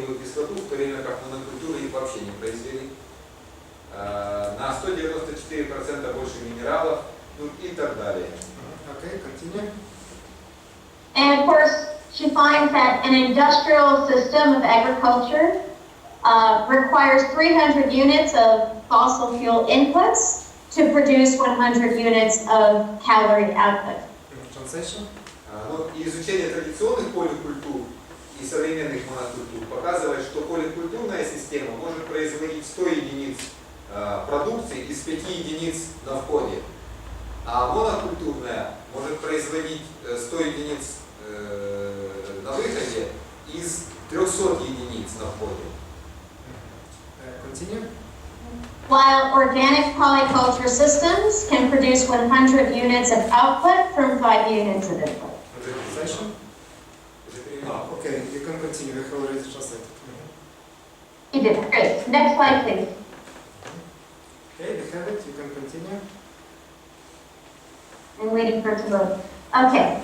углеродную кислоту, в то время как монокультуры их вообще не произвели. На 194% больше минералов, ну и так далее. Okay, continue. And of course, she finds that an industrial system of agriculture requires 300 units of fossil fuel inputs to produce 100 units of calorie output. Translation. Ну, и изучение традиционных поликультур и современных монокультур показывает, что поликультурная система может производить 100 единиц продукции из 5 единиц на входе, а монокультурная может производить 100 единиц на выходе из 300 единиц на входе. Continue. While organic polyculture systems can produce 100 units of output from 5 units of input. Translation. Okay, you can continue. We have already translated. You did, great. Next slide, please. Okay, we have it. You can continue. I'm waiting for it to load. Okay.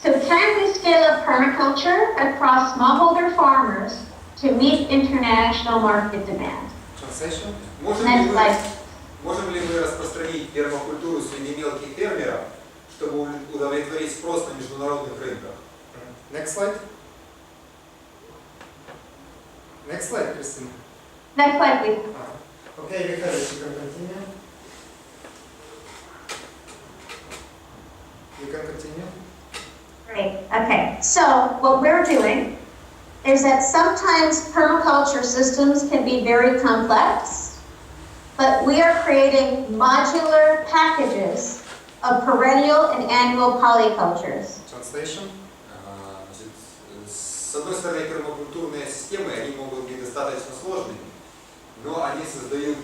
So can we scale up permaculture across smallholder farmers to meet international market demand? Translation. Можем ли мы распространить пермакультуру среди мелких фермеров, чтобы удовлетворить спрос на международных рынках? Next slide. Next slide, Christina. Next slide, please. Okay, we have it. You can continue. You can continue. Great. Okay. So what we're doing is that sometimes permaculture systems can be very complex, but we are creating modular packages of perennial and annual polycultures. Translation. С одной стороны, пермакультурные системы, они могут быть достаточно сложными, но они создают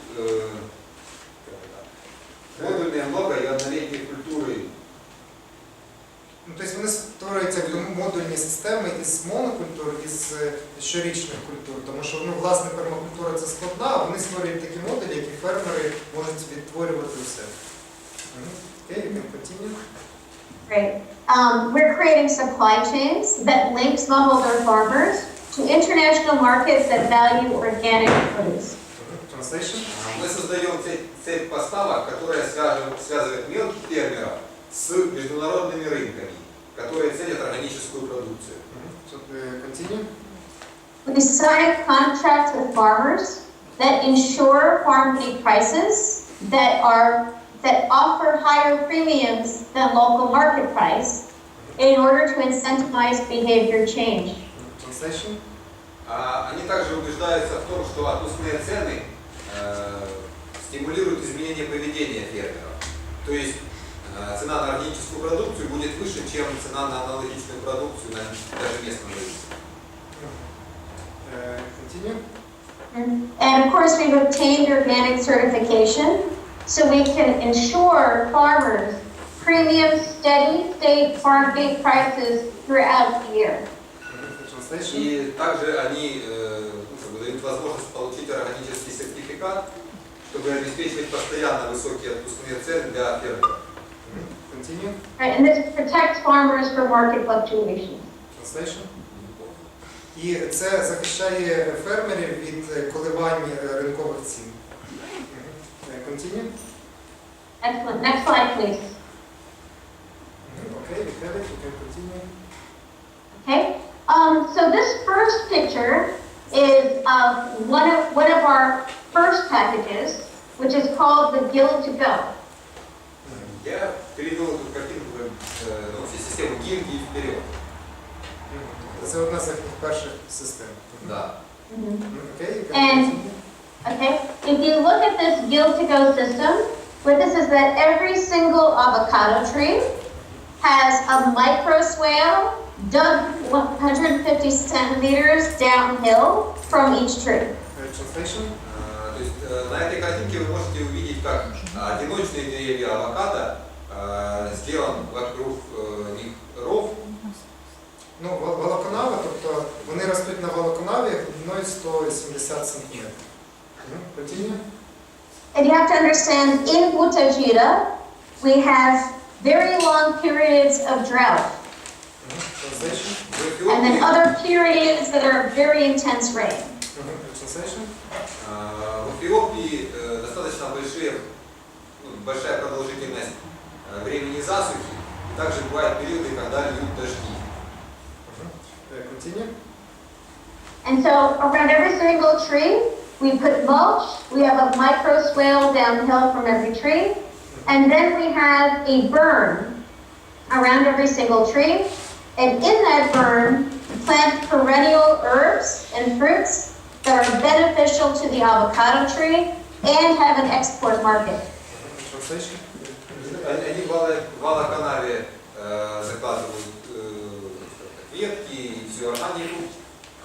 модульные много- и однолетние культуры. Ну, тобто вони створюють модульні системи із монокультур, із щорічних культур, тому що власне пермакультура це складна, а вони створюють такі модулі, які фермери можуть відтворювати у себе. Okay, you can continue. Great. We're creating supply chains that link smallholder farmers to international markets that value organic produce. Translation. Мы создаем цепь поставок, которая связывает мелких фермеров с международными рынками, которые ценят органическую продукцию. Continue. We sign contracts with farmers that ensure farm gate prices that offer higher premiums than local market price in order to incentivize behavior change. Translation. Они также убеждаются в том, что отпускные цены стимулируют изменение поведения фермеров. То есть цена на органическую продукцию будет выше, чем цена на аналогичную продукцию на даже местном рынке. Continue. And of course, we've obtained organic certification, so we can ensure farmers premium, steady state farm gate prices throughout the year. И также они дают возможность получить органический сертификат, чтобы обеспечивать постоянно высокие отпускные цены для фермеров. Continue. Right, and this protects farmers from market fluctuations. Translation. І це захищає фермерів від коливань ринкових цін. Continue. Excellent. Next slide, please. Okay, we have it. You can continue. Okay. So this first picture is of one of our first packages, which is called the Guild to Go. Я перевел эту картинку в систему гильдии вперед. Це одна з їхніх перших систем. Да. Okay, you can And continue. okay, if you look at this Guild to Go system, what this is that every single avocado tree has a micro swale dug 150 centimeters downhill from each tree. Translation. То есть на этой картинке вы можете увидеть, как одиночные деревья авокадо сделан вокруг них ров. Ну, волоконави, тобто вони ростуть на волоконаві глибиною 170 см. Continue. And you have to understand, in Butajira, we have very long periods of drought. Translation. В And then Эфиопии, other periods that are very intense rain. Translation. в Эфиопии достаточно большая продолжительность времени засухи, и также бывают периоды, когда льют дожди. Continue. And so around every single tree, we put mulch, we have a micro swale downhill from every tree, and then we have a burn around every single tree. And in that burn, we plant perennial herbs and fruits that are beneficial to the avocado tree and have an export market. Translation. Они в авокадо закладывают ветки и всю органику,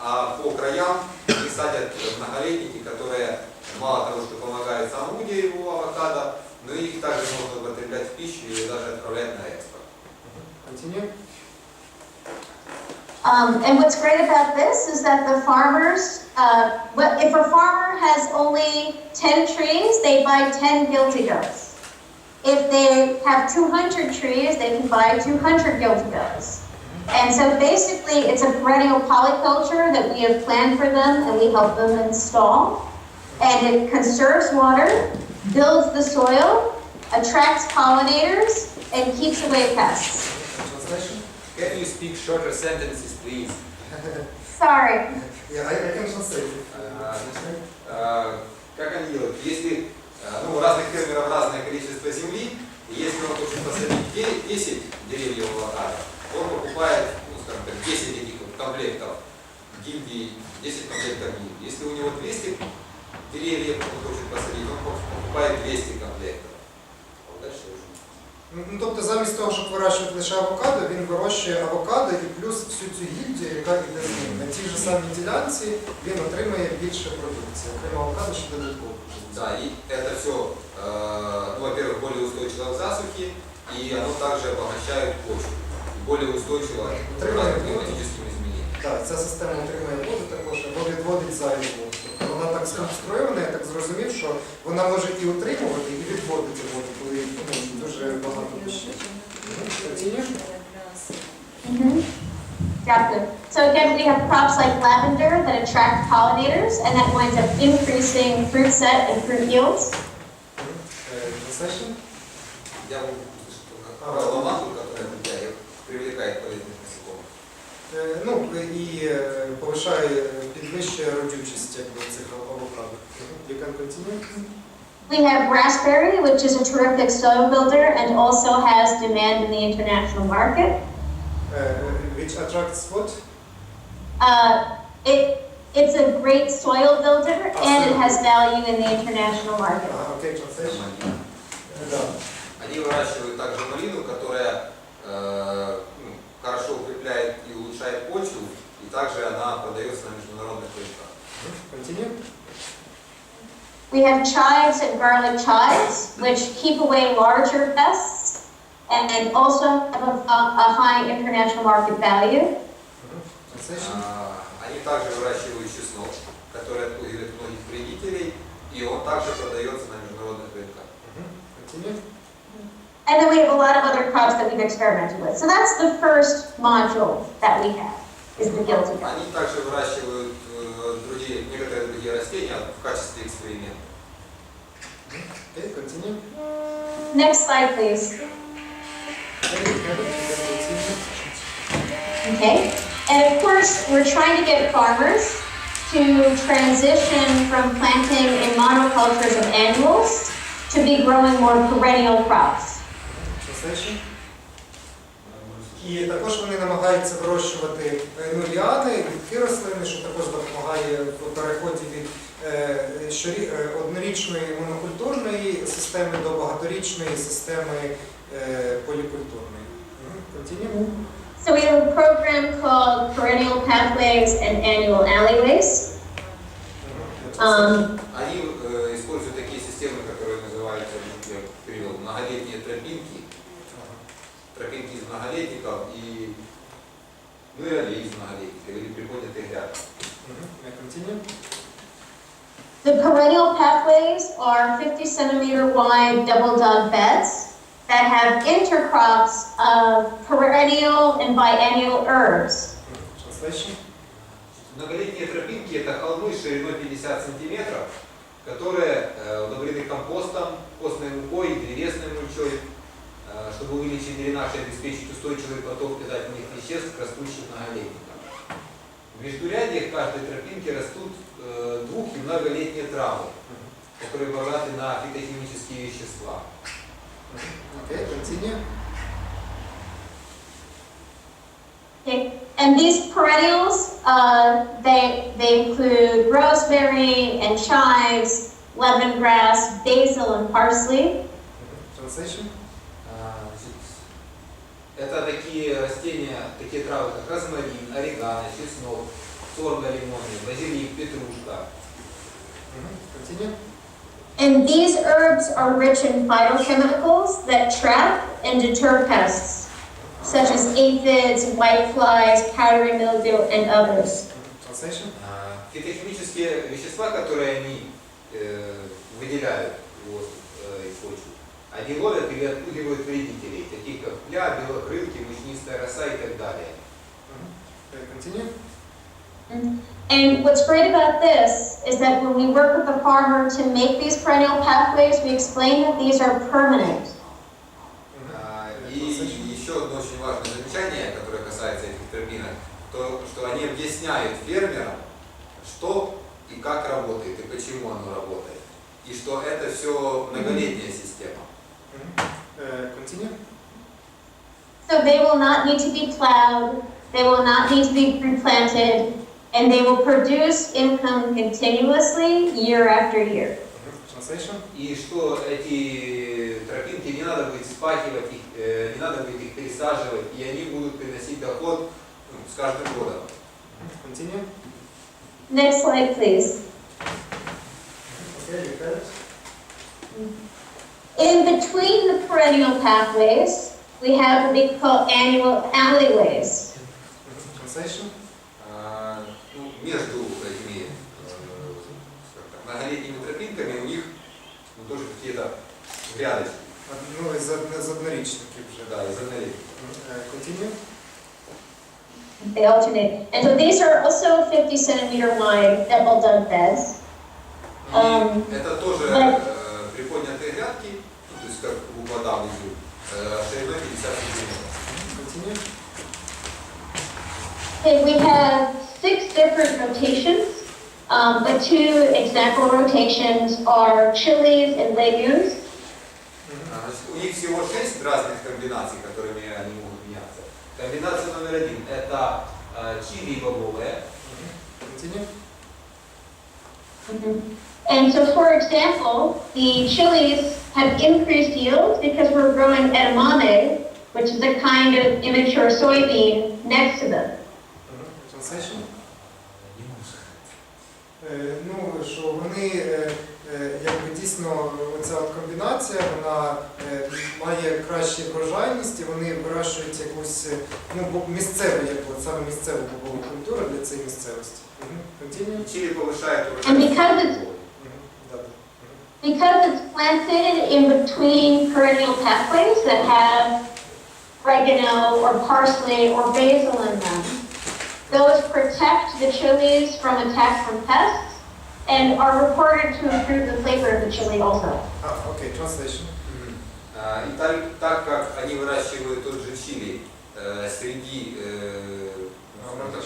а по краям они садят многолетники, которые мало того, что помогают самому дереву авокадо, но их также можно употреблять в пищу и даже отправлять на экспорт. Continue. And what's great about this is that the farmers, if a farmer has only 10 trees, they buy 10 guilty goats. If they have 200 trees, they can buy 200 guilty goats. And so basically, it's a perennial polyculture that we have planned for them and we help them install. And it conserves water, builds the soil, attracts pollinators, and keeps away pests. Translation. Can you speak shorter sentences, please? Sorry. Yeah, I can translate. Как они делают? Если у разных фермеров разное количество земли, и если он хочет посадить 10 деревьев авокадо, он покупает, скажем так, 10 этих комплектов гильдии, 10 комплектов гильдии. Если у него 200 деревьев, он хочет посадить, он покупает 200 комплектов. Вот дальше уже. Ну, тобто замість того, щоб вирощувати лише авокадо, він вирощує авокадо і плюс всю цю гільдію, яка йде з ним. На тій же самій ділянці він отримує більше продукції, окремо авокадо, ще додатково. Да, и это все, во-первых, более устойчиво к засухе, и оно также обогащает почву, более устойчиво к разным климатическим изменениям. Так, ця система отримує воду також, або відводить зайву воду. Тобто вона так сконструйована, я так зрозумів, що вона може і утримувати, і відводити воду, коли дуже багато дощів. Got it. So again, we have crops like lavender that attract pollinators, and that winds up increasing fruit set and fruit yields. Я про лаванду, которая привлекает полезных насекомых. Ну, і повишає, підвищує родючість цих авокадо. You can continue. We have raspberry, which is a terrific soil builder and also has demand in the international market. Which attracts what? It's a great soil builder and it has value in the international market. Okay, translation. Они выращивают также малину, которая хорошо укрепляет и улучшает почву, и также она продается на международных рынках. Continue. We have chives and garlic chives, which keep away larger pests and also have a high international market value. Они также выращивают чеснок, который отпугивает многих вредителей, и он также продается на международных рынках. And then we have a lot of other crops that we've experimented with. So that's the first module that we have, is the guilty goat. Они также выращивают некоторые другие растения в качестве эксперимента. Okay, continue. Next slide, please. Okay. And of course, we're trying to get farmers to transition from planting in monocultures of annuals to be growing more perennial crops. І також вони намагаються вирощувати ліани, відки рослини, що також допомагає в переході від однорічної монокультурної системи до багаторічної системи полікультурної. Continue. So we have a program called Perennial Pathways and Annual Alleyways. Они используют такие системы, которые называются, я перевел, многолетние тропинки. Тропинки из многолетников и аллеи из многолетников, или приподнятые грядки. The perennial pathways are 50-centimeter wide double dug beds that have intercrops of perennial and biennial herbs. Translation. Многолетние тропинки – это холмы шириной 50 сантиметров, которые удобрены компостом, постной мукой и древесной мульчой, чтобы увеличить дренаж и обеспечить устойчивый поток питательных веществ к растущим многолетникам. В междурядьях каждой тропинки растут двух- и многолетние травы, которые богаты на фитохимические вещества. Okay, continue. Okay. And these perennials, they include rosemary and chives, lemongrass, basil, and parsley. Translation. Это такие растения, такие травы, как розмарин, орегано, чеснок, сорга лимонный, базилик, петрушка. Continue. And these herbs are rich in phytochemicals that trap and deter pests, such as aphids, whiteflies, powdery mildew, and others. Translation. Фитохимические вещества, которые они выделяют в воздух и почву, они ловят или отпугивают вредителей, таких как пля, белокрылки, мучнистая роса и так далее. Continue. And what's great about this is that when we work with the farmer to make these perennial pathways, we explain that these are permanent. И еще одно очень важное замечание, которое касается этих тропинок, то, что они объясняют фермерам, что и как работает, и почему оно работает. И что это все многолетняя система. Continue. So they will not need to be plowed, they will not need to be replanted, and they will produce income continuously year after year. Translation. И что эти тропинки не надо будет спахивать, не надо будет их пересаживать, и они будут приносить доход с каждым годом. Continue. Next slide, please. Okay, you got it. In between the perennial pathways, we have what we call annual alleyways. Translation. Между этими многолетними тропинками у них тоже какие-то грядочки. Ну, из однорічників вже. Да, из однолетних. Continue. They alternate. And so these are also 50 centimeter wide double dug beds. Это тоже приподнятые грядки, ну, то есть как вода внизу, шириной 50 сантиметров. Continue. Okay, we have 6 different rotations, but 2 example rotations are chilies and legumes. У них всего 6 разных комбинаций, которыми они могут меняться. Комбинация номер 1 – это чили и бобовые. Continue. And so, for example, the chilies have increased yields because we're growing edamame, which is a kind of immature soybean, next to them. Translation. Ну, що вони, якби дійсно, оця от комбінація, вона має кращі врожайності, вони вирощують якусь, ну, місцеву, саме місцеву бобову культуру для цієї місцевості. Continue. Чили повышает And урожайность. because it's planted in between perennial pathways that have oregano or parsley or basil in them, those protect the chilies from attack from pests and are reported to improve the flavor of the chili also. Okay, translation. И так как они выращивают тот же чили среди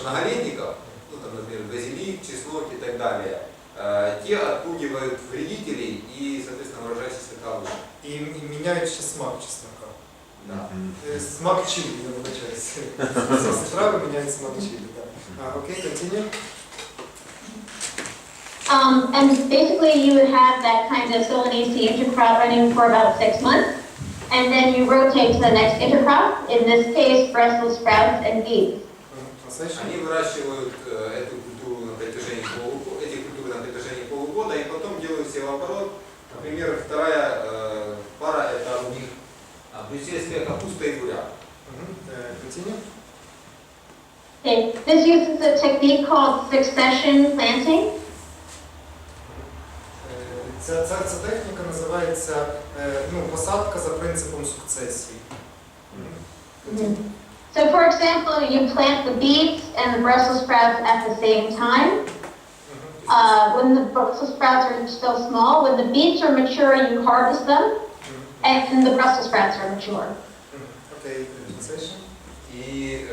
многолетников, ну, там, например, базилик, чеснок и так далее, те отпугивают вредителей и, соответственно, урожайность таковы. І міняють ще смак чеснока. Да. Смак чилі, я вибачаюся. Всі трави міняють смак чилі, так. Окей, continue. And basically you would have that kind of Solanese intercrop running for about 6 months, and then you rotate to the next intercrop, in this case Brussels sprouts and beets. Они выращивают эту культуру на протяжении полугода и потом делают севооборот. Например, вторая пара – это у них брюссельская капуста и буряк. Continue. Okay, this uses a technique called succession planting. Ця техніка називається посадка за принципом сукцесії. So, for example, you plant the beets and the Brussels sprouts at the same time. When the Brussels sprouts are still small, when the beets are mature, you harvest them, and the Brussels sprouts are mature. Okay, translation. И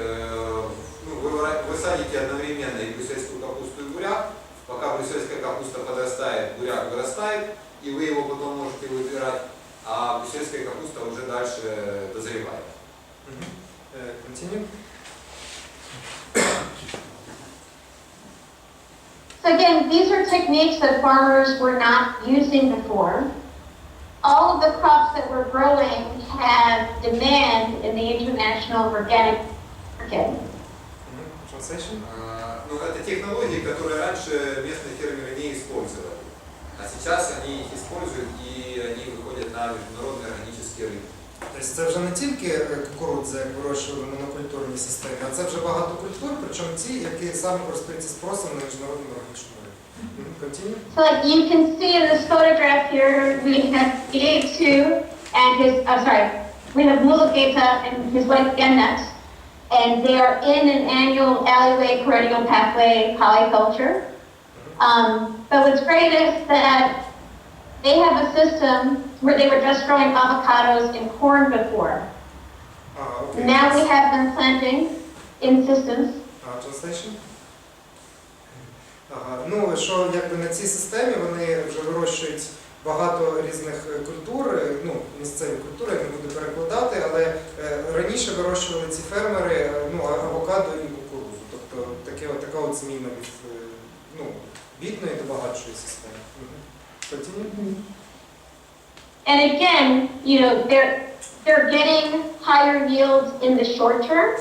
вы садите одновременно и брюссельскую капусту, и буряк. Пока брюссельская капуста подрастает, буряк вырастает, и вы его потом можете выбирать, а брюссельская капуста уже дальше дозревает. Continue. So again, these are techniques that farmers were not using before. All of the crops that we're growing have demand in the international organic market. Translation. Это технологии, которые раньше местные фермеры не использовали, а сейчас они их используют и они выходят на международные органические рынки. Тобто це вже не тільки кукурудза, як вирощували в монокультурній системі, а це вже багато культур, причому ті, які саме користуються спросом на міжнародному органічному ринку. Continue. So like you can see in this photograph here, we have Gate and we have Mulugeta and his wife Gennet, and they are in an annual alleyway perennial pathway polyculture. But what's great is that they have a system where they were just growing avocados and corn before. Okay. Now we have them planting in systems. Translation. Що якби на цій системі вони вже вирощують багато різних культур, місцеві культури, я не буду перекладати, але раніше вирощували ці фермери авокадо і кукурудзу. Тобто така от зміна від бідної до багатшої системи. Continue. And again, they're getting higher yields in the short term,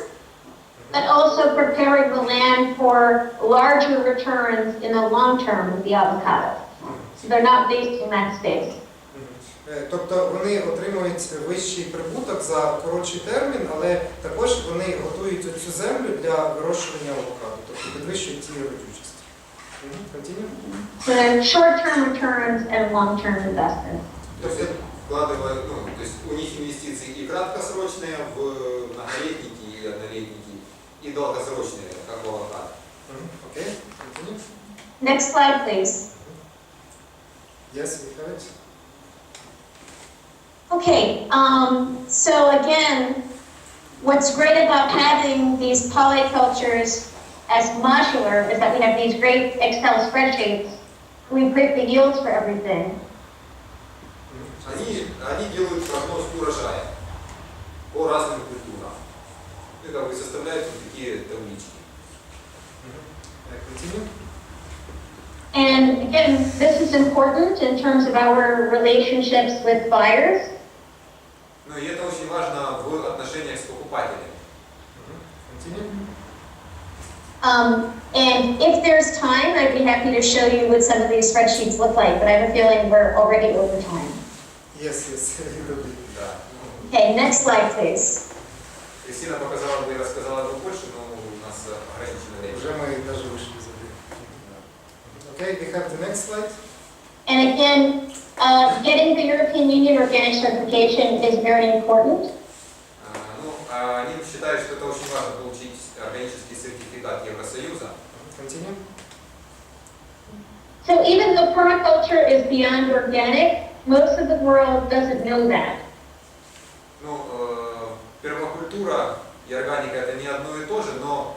but also preparing the land for larger returns in the long term with the avocado. So they're not wasting that space. Тобто вони отримують вищий прибуток за коротший термін, але також вони готують цю землю для вирощування авокадо, тобто підвищують її родючість. Continue. So they're short-term returns and long-term investments. То есть вкладывают, то есть у них инвестиции и краткосрочные в многолетники и однолетники, и долгосрочные, как у авокадо. Okay. Continue. Next slide, please. Yes, we have it. Okay, so again, what's great about having these polycultures as modular is that we have these great Excel spreadsheets. We predict the yields for everything. Они делают прогноз урожая по разным культурам. И как бы составляют вот такие таблички. Continue. And again, this is important in terms of our relationships with buyers. Ну и это очень важно в отношениях с покупателями. Continue. And if there's time, I'd be happy to show you what some of these spreadsheets look like, but I have a feeling we're already over time. Yes, Да. Okay, next slide, please. Христина показала бы и рассказала бы больше, но у нас ограничено время. Уже мы даже вышли за время. Okay, we have the next slide. And again, getting the European Union organic certification is very important. Они считают, что это очень важно получить органический сертификат Евросоюза. Continue. So even though permaculture is beyond organic, most of the world doesn't know that. Пермакультура и органика это не одно и то же, но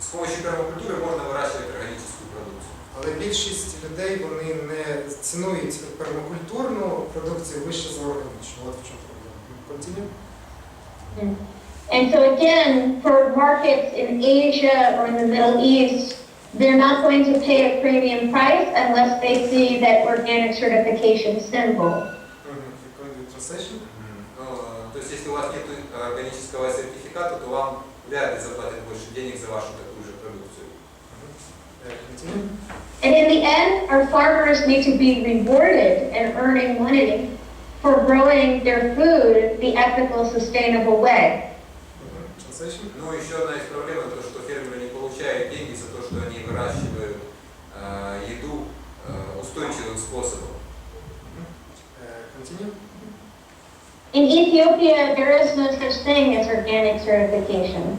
с помощью пермакультуры можно выращивать органическую продукцию. Але більшість людей вони не цінують пермакультурну продукцію вище за органічну. От в чому проблема. Continue. And so again, for markets in Asia or in the Middle East, they're not going to pay a premium price unless they see that organic certification symbol. Translation. То есть если у вас нет органического сертификата, то вам вряд ли заплатят больше денег за вашу такую же продукцию. And in the end, our farmers need to be rewarded and earning money for growing their food the ethical, sustainable way. Ну, еще одна из проблем то, что фермеры не получают деньги за то, что они выращивают еду Ethiopia, there is no such thing as organic certification.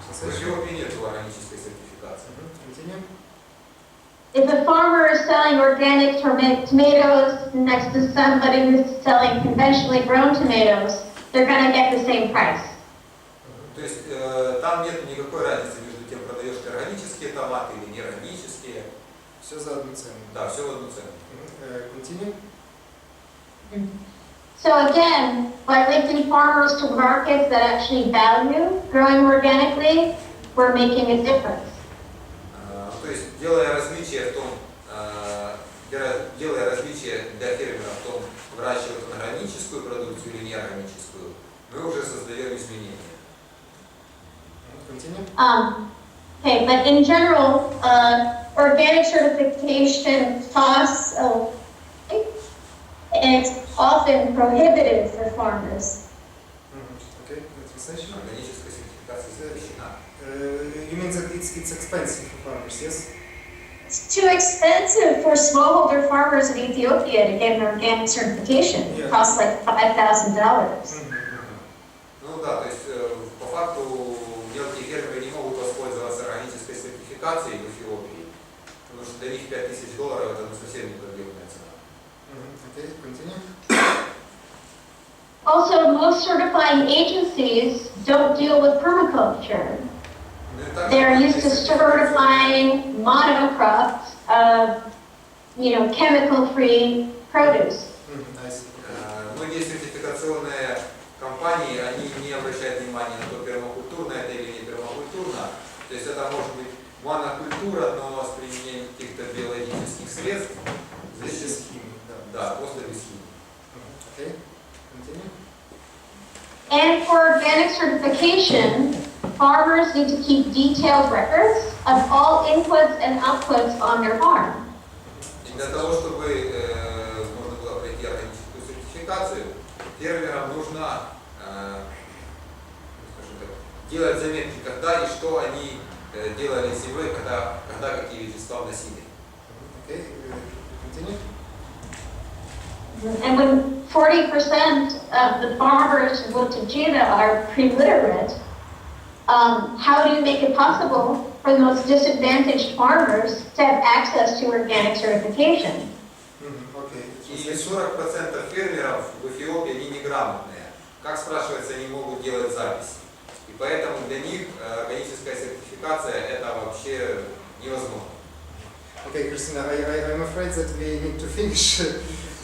В Эфиопии нет органической сертификации. Continue. If a farmer is selling organic tomatoes next to somebody who's selling conventionally grown tomatoes, they're going to get the same price. То есть там нет никакой разницы между тем, продаешь ты органические томаты или неорганические. Все за одну цену. Да, все в одну цену. Continue. So again, by linking farmers to markets that actually value growing organically, we're making a difference. То есть делая различие в том, делая различие для фермера в том, выращивать он органическую продукцию или неорганическую, мы уже создаем изменения. Continue. Okay, but in general, organic certification costs, and it's often prohibitive for farmers. Okay, translation. Органическая сертификация запрещена. You mean that it's expensive for farmers, yes? It's too expensive for smallholder farmers in Ethiopia to get an organic certification. It costs like $5,000. Ну да, то есть по факту мелкие фермеры не могут воспользоваться органической сертификацией в Эфиопии, потому что для них $5000 это совсем неподъемная цена. Okay, continue. Also, most certifying agencies don't deal with permaculture. They're used to certifying monocrops of, chemical-free produce. I see. Многие сертификационные компании, они не обращают внимания на то, пермакультурно это или не пермакультурно. То есть это может быть монокультура, но с применением каких-то биологических средств. Без химии, да. Да, просто без химии. Okay, continue. And for organic certification, farmers need to keep detailed records of all inputs and outputs on their farm. И для того, чтобы можно было пройти органическую сертификацию, фермерам нужно скажем так, делать заметки, когда и что они делали с землей, когда какие вещества вносили. Okay, continue. And when 40% of the farmers in Tajina are pre-literate, how do you make it possible for the most disadvantaged farmers to have access to organic certification? Okay. И 40% фермеров в Эфиопии, они неграмотные. Как, спрашивается, они могут делать записи? И поэтому для них органическая сертификация это вообще невозможно. Okay, Christina, I'm afraid that we need to finish.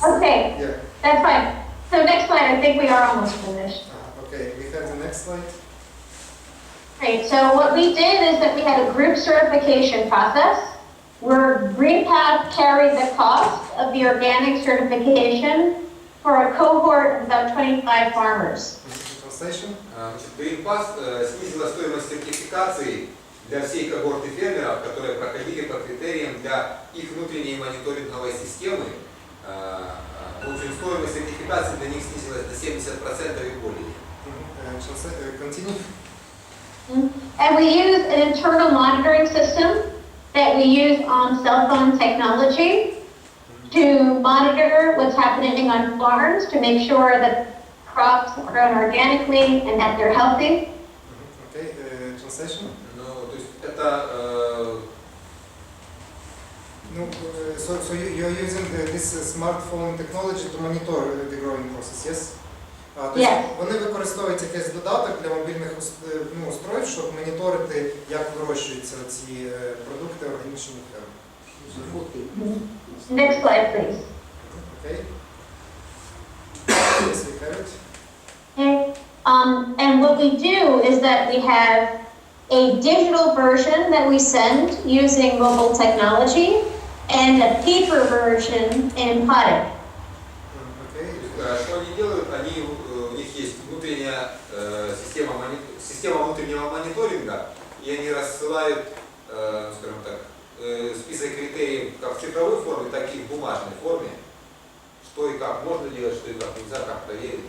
Okay, Yeah. that's fine. So next slide, I think we are almost finished. Okay, we have the next slide. Great, so what we did is that we had a group certification process where GreenPath carried the cost of the organic certification for a cohort of about 25 farmers. Translation. GreenPath снизила стоимость сертификации для всей когорты фермеров, которые проходили по критериям для их внутренней мониторинговой системы. В общем, стоимость сертификации для них снизилась до 70% и более. Continue. And we use an internal monitoring system that we use on cell phone technology to monitor what's happening on farms to make sure that crops are grown organically and that they're healthy. Okay, translation. Ну, то есть это So you're using this smartphone technology to monitor the growing process, yes? Тобто вони використовують якийсь додаток для мобільних устройств, щоб моніторити, як вирощуються ці продукти органічних ферм. Next slide, please. Okay. Yes, we have it. Okay. And what we do is that we have a digital version that we send using mobile technology and a paper version in Potic. Что они делают? У них есть внутренняя система внутреннего мониторинга, и они рассылают, скажем так, список критериев как в цифровой форме, так и в бумажной форме, что и как можно делать, что и как нельзя, как проверить.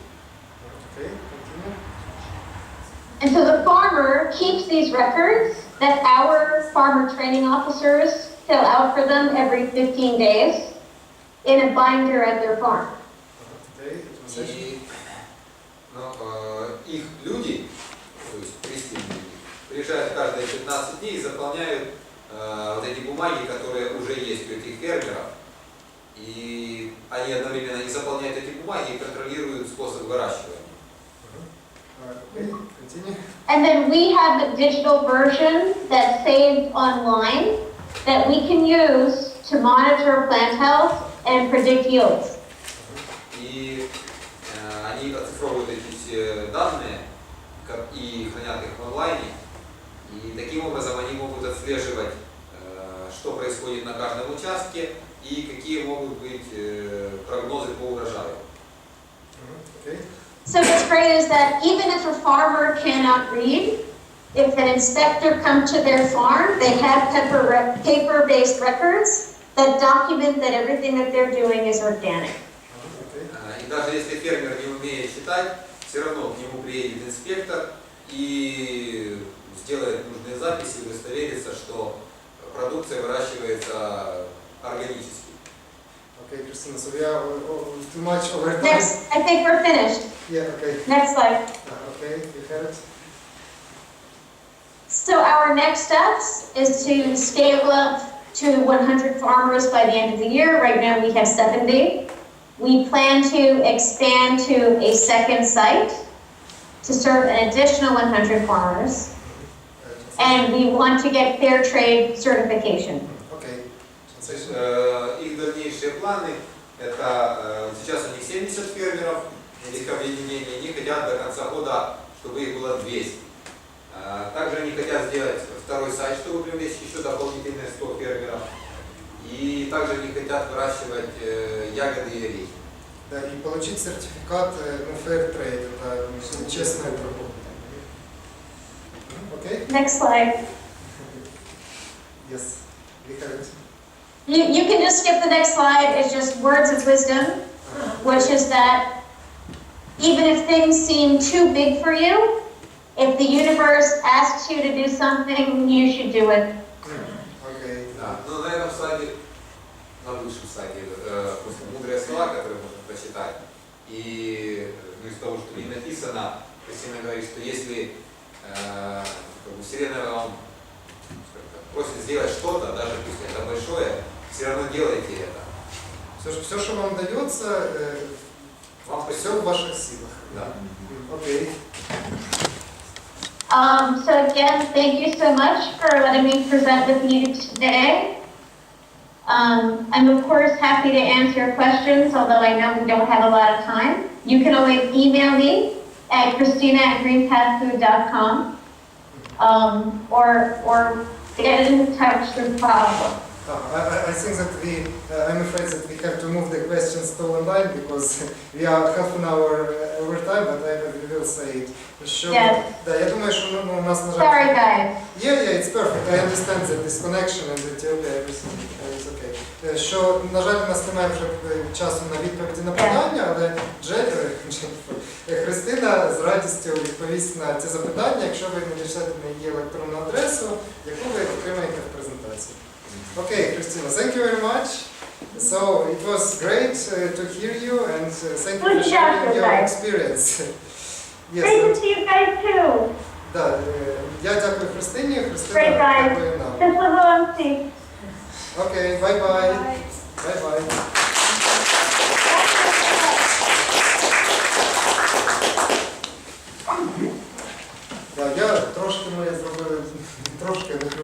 And so the farmer keeps these records that our farmer training officers fill out for them every 15 days in a binder at their farm. И Но их люди, то есть крестьяне, приезжают каждые 15 дней и заполняют вот эти бумаги, которые уже есть у этих фермеров. И они одновременно и заполняют эти бумаги и контролируют способ выращивания. And then we have a digital version that's saved online that we can use to monitor plant health and predict yields. И они оцифровывают эти все данные и хранят их в онлайне. И таким образом они могут отслеживать, что происходит на каждом участке и какие могут быть прогнозы по урожаю. So what's great is that even if a farmer cannot read, if an inspector comes to their farm, they have paper-based records that document that everything that they're doing is organic. И даже если фермер не умеет читать, все равно к нему приедет инспектор и сделает нужные записи и удостоверится, что продукция выращивается органически. Okay, Christina, so we are too much over time. Next, I think we're finished. Yeah, okay. Next slide. Okay, you have it. So our next steps is to scale up to 100 farmers by the end of the year. Right now we have 70. We plan to expand to a second site to serve an additional 100 farmers. And we want to get fair trade certification. Okay. Их дальнейшие планы, это сейчас у них 70 фермеров, их объединение, они хотят до конца года, чтобы их было 200. Также они хотят сделать второй сайт, чтобы привлечь еще дополнительные 100 фермеров. И также они хотят выращивать ягоды и орехи. Да, и получить сертификат Fair Trade, это честная торговля. Okay? Next slide. Yes, we have it. You can just skip the next slide. It's just words of wisdom, which is that even if things seem too big for you, if the universe asks you to do something, you should do it. Okay. Да. Ну, на этом слайде, на высшем слайде, мудрые слова, которые можно прочитать. И из того, что не написано, Христина говорит, что если Вселенная вам просит сделать что-то, даже пусть это большое, все равно делайте это. Все, что вам дается, все в ваших силах. Да. Okay. So again, thank you so much for letting me present with you today. I'm of course happy to answer questions, although I know we don't have a lot of time. You can always email me at Christina@greenpathfood.com or get in touch through Pablo. I think that I'm afraid that we have to move the questions to online because we are half an hour over time, but I will say it. Yes. Да, я думаю, що у нас, на жаль... Sorry, guys. Yeah, it's perfect. I understand that this connection and Ethiopia, everything is okay. Що, на жаль, у нас немає вже часу на відповіді на питання, але Христина з радістю відповість на ці запитання, якщо ви надішлете на її електронну адресу, яку ви отримаєте в презентації. Okay, Christina, thank you very much. So it was great to hear you and thank you for sharing your experience. Yes, Great to see you guys too. Да, я дякую Христині. Христина Great, guys. дякує нам. Щасливо. Окей, бай-бай. Бай-бай. Я трошки ми зробили, трошки